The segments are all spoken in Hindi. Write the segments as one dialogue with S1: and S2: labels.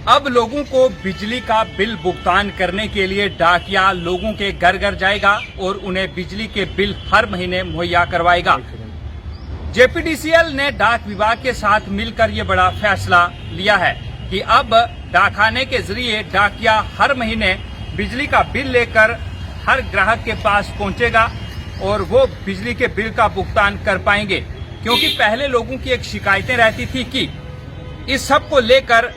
S1: अब लोगों को बिजली का बिल भुगतान करने के लिए डाकिया लोगों के घर घर जाएगा और उन्हें बिजली के बिल हर महीने मुहैया करवाएगा। जेपीडीसीएल ने डाक विभाग के साथ मिलकर ये बड़ा फैसला लिया है कि अब डाकखाने के जरिए डाकिया हर महीने बिजली का बिल लेकर हर ग्राहक के पास पहुंचेगा और वो बिजली के बिल का भुगतान कर पाएंगे। क्योंकि पहले लोगों की एक शिकायतें रहती थी कि इस सब को लेकर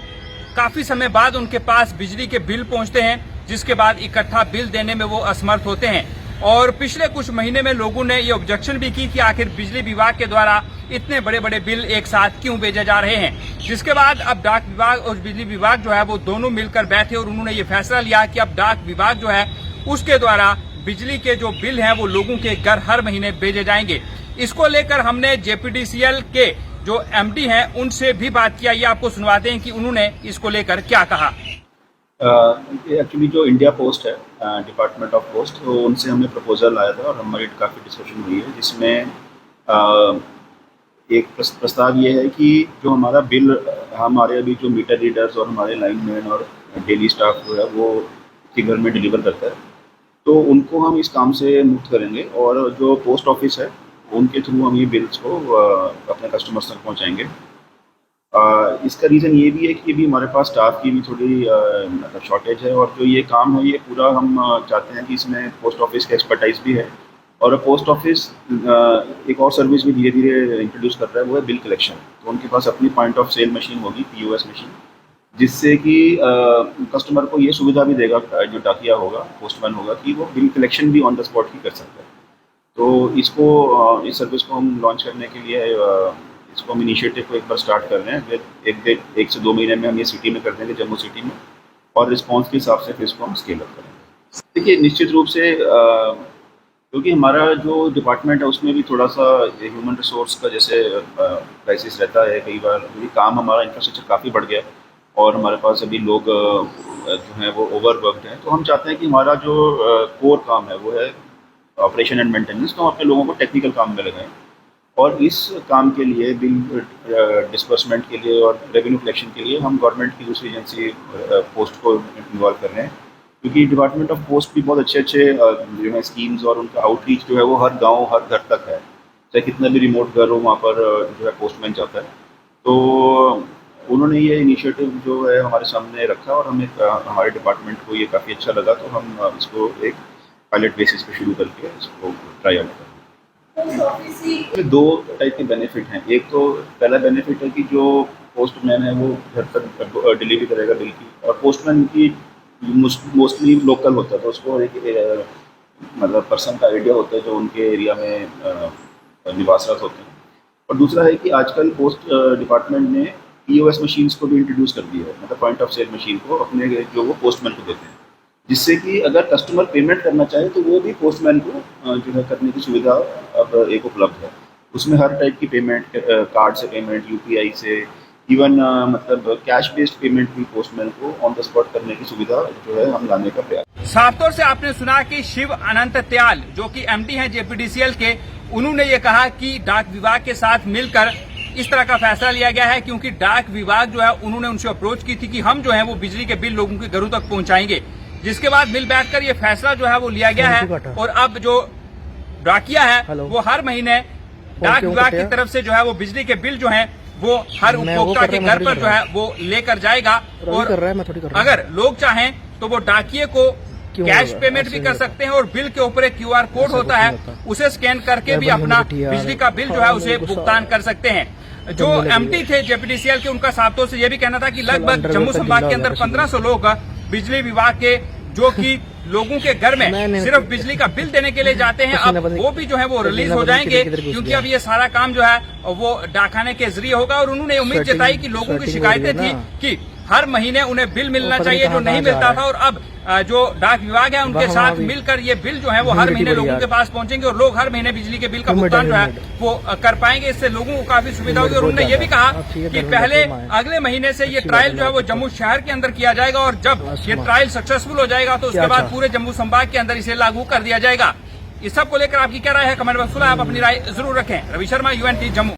S1: काफी समय बाद उनके पास बिजली के बिल पहुंचते हैं, जिसके बाद इकट्ठा बिल देने में वो असमर्थ होते हैं। और पिछले कुछ महीने में लोगों ने ये ऑब्जेक्शन भी की कि आखिर बिजली विभाग के द्वारा इतने बड़े बड़े बिल एक साथ क्यों भेजे जा रहे हैं। जिसके बाद अब डाक विभाग और बिजली विभाग जो है वो दोनों मिलकर बैठे और उन्होंने ये फैसला लिया कि अब डाक विभाग जो है उसके द्वारा बिजली के जो बिल हैं वो लोगों के घर हर महीने भेजे जाएंगे। इसको लेकर हमने जेपीडीसीएल के जो एमडी हैं उनसे भी बात किया। ये आपको सुनवाते हैं कि उन्होंने इसको लेकर क्या कहा।
S2: एक्चुअली जो इंडिया पोस्ट है, डिपार्टमेंट ऑफ पोस्ट, तो उनसे हमें प्रपोजल आया था और हमारी काफ़ी डिस्कशन हुई है, जिसमें एक प्रस्ताव ये है कि जो हमारा बिल हमारे अभी जो मीटर रीडर्स और हमारे लाइनमैन और डेली स्टाफ जो है वो के घर में डिलीवर करता है, तो उनको हम इस काम से मुक्त करेंगे और जो पोस्ट ऑफिस है उनके थ्रू हम ये बिल्स को अपने कस्टमर्स तक पहुंचाएंगे। इसका रीज़न ये भी है कि अभी हमारे पास स्टाफ की भी थोड़ी शॉर्टेज है और जो ये काम है ये पूरा हम चाहते हैं कि इसमें पोस्ट ऑफिस का एक्सपर्टाइज भी है और पोस्ट ऑफिस एक और सर्विस भी धीरे धीरे इंट्रोड्यूस कर रहा है, वो है बिल कलेक्शन। तो उनके पास अपनी पॉइंट ऑफ सेल मशीन होगी, POS मशीन, जिससे कि कस्टमर को ये सुविधा भी देगा, जो डाकिया होगा, पोस्टमैन होगा, कि वो बिल कलेक्शन भी ऑन द स्पॉट ही कर सकता है। तो इसको इस सर्विस को हम लॉन्च करने के लिए इसको हम इनिशिएटिव को एक बार स्टार्ट कर रहे हैं। एक से 2 महीने में हम ये सिटी में कर देंगे, जम्मू सिटी में, और रिस्पांस के हिसाब से फिर इसको हम स्केल अप करेंगे। देखिए, निश्चित रूप से क्योंकि हमारा जो डिपार्टमेंट है उसमें भी थोड़ा सा ह्यूमन रिसोर्स का जैसे क्राइसिस रहता है कई बार, क्योंकि काम हमारा इंफ्रास्ट्रक्चर काफ़ी बढ़ गया है और हमारे पास अभी लोग जो हैं वो ओवरवर्कड हैं। तो हम चाहते हैं कि हमारा जो कोर काम है वो है ऑपरेशन एंड मेंटेनेंस, तो हम अपने लोगों को टेक्निकल काम में लगाएं और इस काम के लिए बिल डिस्बर्समेंट के लिए और रेवेन्यू कलेक्शन के लिए हम गवर्नमेंट की दूसरी एजेंसी पोस्ट को इन्वॉल्व कर रहे हैं। क्योंकि डिपार्टमेंट ऑफ पोस्ट भी बहुत अच्छे जो है स्कीम्स और उनका आउटरीच जो है वो हर गांव हर घर तक है, चाहे कितना भी रिमोट घर हो वहाँ पर जो है पोस्टमैन जाता है। तो उन्होंने ये इनिशिएटिव जो है हमारे सामने रखा और हमें हमारे डिपार्टमेंट को ये काफ़ी अच्छा लगा, तो हम इसको एक पायलट बेसिस पे शुरू करके इसको ट्राई आउट करें। 2 टाइप के बेनिफिट हैं। एक तो पहला बेनिफिट है कि जो पोस्टमैन है वो घर तक डिलीवरी करेगा बिल की, और पोस्टमैन की मोस्टली लोकल होता है, तो उसको एक मतलब पर्सन का आइडिया होता है जो उनके एरिया में निवासरत होते हैं। और दूसरा है कि आजकल पोस्ट डिपार्टमेंट ने POS मशीन्स को भी इंट्रोड्यूस कर दिया है, मतलब पॉइंट ऑफ सेल मशीन को अपने जो वो पोस्टमैन को देते हैं, जिससे कि अगर कस्टमर पेमेंट करना चाहे तो वो भी पोस्टमैन को जो है करने की सुविधा अब एक उपलब्ध है। उसमें हर टाइप की पेमेंट, कार्ड से पेमेंट, UPI से, इवन मतलब कैश बेस्ड पेमेंट भी पोस्टमैन को ऑन द स्पॉट करने की सुविधा जो है हम लाने का प्रयास।
S1: साफ तौर से आपने सुना कि शिव अनंत त्याल जो कि MD हैं जेपीडीसीएल के, उन्होंने ये कहा कि डाक विभाग के साथ मिलकर इस तरह का फैसला लिया गया है, क्योंकि डाक विभाग जो है उन्होंने उनसे अप्रोच की थी कि हम जो है वो बिजली के बिल लोगों के घरों तक पहुंचाएंगे। जिसके बाद मिल बैठकर ये फैसला जो है वो लिया गया है और अब जो डाकिया है वो हर महीने डाक विभाग की तरफ से जो है वो बिजली के बिल जो हैं वो हर उपभोक्ता के घर पर जो है वो लेकर जाएगा। और अगर लोग चाहें तो वो डाकिये को कैश पेमेंट भी कर सकते हैं और बिल के ऊपर एक QR कोड होता है, उसे स्कैन करके भी अपना बिजली का बिल जो है उसे भुगतान कर सकते हैं। जो MD थे जेपीडीसीएल के, उनका साफ तौर से ये भी कहना था कि लगभग जम्मू संभाग के अंदर 1500 लोग बिजली विभाग के जो कि लोगों के घर में सिर्फ बिजली का बिल देने के लिए जाते हैं, अब वो भी जो है वो रिलीज हो जाएंगे, क्योंकि अब ये सारा काम जो है वो डाकखाने के जरिए होगा। और उन्होंने उम्मीद जताई कि लोगों की शिकायतें थी कि हर महीने उन्हें बिल मिलना चाहिए जो नहीं मिलता था, और अब जो डाक विभाग है उनके साथ मिलकर ये बिल जो है वो हर महीने लोगों के पास पहुंचेंगे और लोग हर महीने बिजली के बिल का भुगतान जो है वो कर पाएंगे। इससे लोगों को काफी सुविधा होगी। और उन्होंने ये भी कहा कि पहले अगले महीने से ये ट्रायल जो है वो जम्मू शहर के अंदर किया जाएगा और जब ये ट्रायल सक्सेसफुल हो जाएगा तो उसके बाद पूरे जम्मू संभाग के अंदर इसे लागू कर दिया जाएगा। इस सब को लेकर आपकी क्या राय है? कमेंट बॉक्स खुला है, आप अपनी राय जरूर रखें। रवि शर्मा, UNT जम्मू।